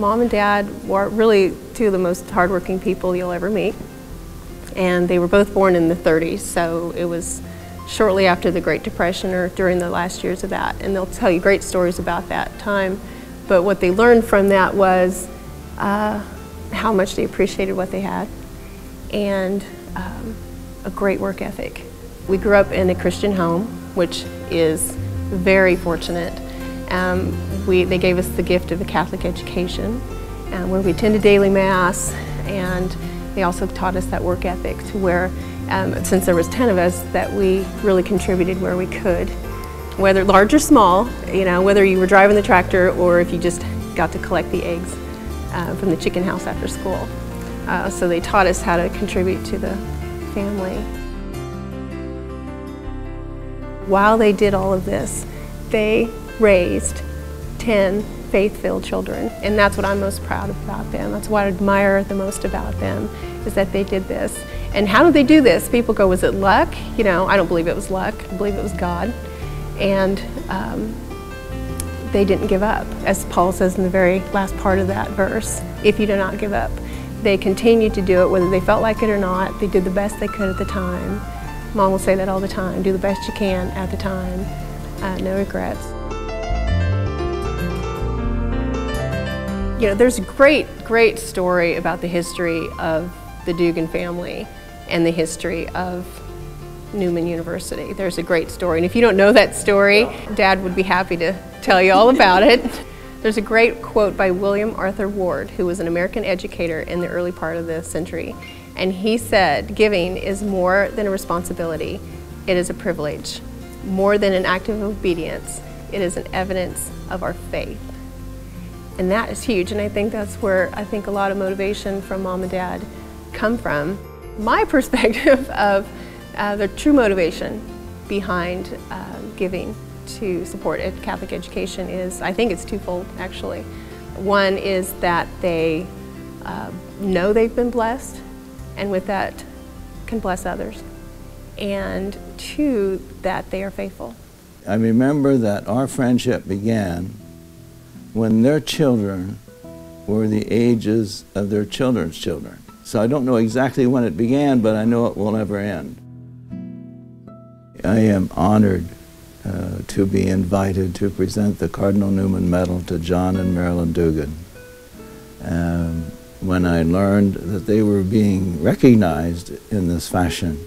Mom and Dad were really two of the most hardworking people you'll ever meet. And they were both born in the 30s, so it was shortly after the Great Depression or during the last years of that. And they'll tell you great stories about that time. But what they learned from that was how much they appreciated what they had and a great work ethic. We grew up in a Christian home, which is very fortunate. They gave us the gift of a Catholic education where we attended daily Mass, and they also taught us that work ethic to where, since there was 10 of us, that we really contributed where we could, whether large or small, you know, whether you were driving the tractor or if you just got to collect the eggs from the chicken house after school. So they taught us how to contribute to the family. While they did all of this, they raised 10 faith-filled children, and that's what I'm most proud of about them. That's what I admire the most about them, is that they did this. And how did they do this? People go, was it luck? You know, I don't believe it was luck. I believe it was God. And they didn't give up, as Paul says in the very last part of that verse, if you do not give up. They continued to do it whether they felt like it or not. They did the best they could at the time. Mom will say that all the time, do the best you can at the time, no regrets. You know, there's a great story about the history of the Dugan family and the history of Newman University. There's a great story, and if you don't know that story, Dad would be happy to tell you all about it. There's a great quote by William Arthur Ward, who was an American educator in the early part of the century, and he said, "Giving is more than a responsibility, it is a privilege. More than an act of obedience, it is an evidence of our faith." And that is huge, and I think that's where I think a lot of motivation from Mom and Dad come from. My perspective of the true motivation behind giving to support Catholic education is, I think it's twofold actually. One is that they know they've been blessed, and with that can bless others. And two, that they are faithful. I remember that our friendship began when their children were the ages of their children's children. So I don't know exactly when it began, but I know it will never end. I am honored to be invited to present the Cardinal Newman Medal to John and Marilyn Dugan. When I learned that they were being recognized in this fashion,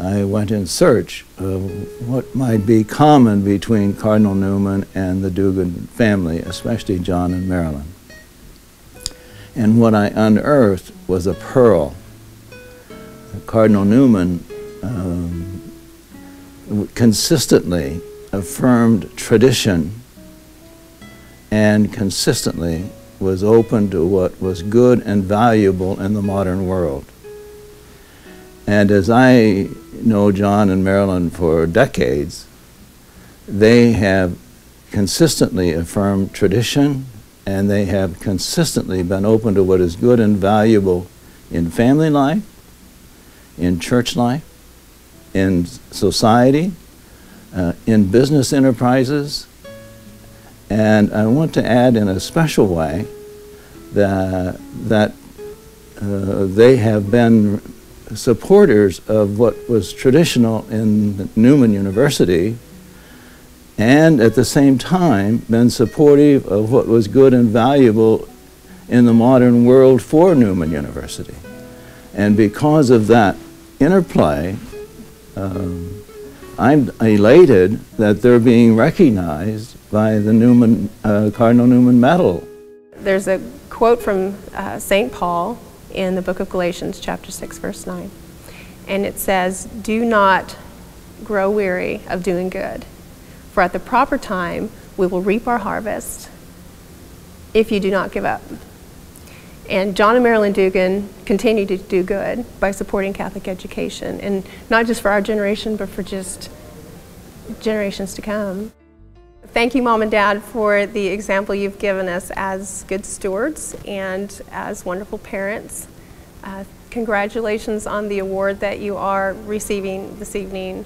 I went in search of what might be common between Cardinal Newman and the Dugan family, especially John and Marilyn. And what I unearthed was a pearl. Cardinal Newman consistently affirmed tradition and consistently was open to what was good and valuable in the modern world. And as I know John and Marilyn for decades, they have consistently affirmed tradition, and they have consistently been open to what is good and valuable in family life, in church life, in society, in business enterprises. And I want to add in a special way that they have been supporters of what was traditional in Newman University, and at the same time been supportive of what was good and valuable in the modern world for Newman University. And because of that interplay, I'm elated that they're being recognized by the Cardinal Newman Medal. There's a quote from St. Paul in the book of Galatians, chapter 6, verse 9. And it says, "Do not grow weary of doing good, for at the proper time we will reap our harvest if you do not give up." And John and Marilyn Dugan continue to do good by supporting Catholic education, and not just for our generation, but for just generations to come. Thank you, Mom and Dad, for the example you've given us as good stewards and as wonderful parents. Congratulations on the award that you are receiving this evening.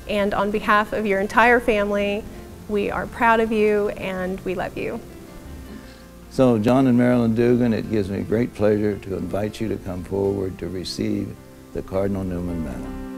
And on behalf of your entire family, we are proud of you and we love you. So, John and Marilyn Dugan, it gives me great pleasure to invite you to come forward to receive the Cardinal Newman Medal.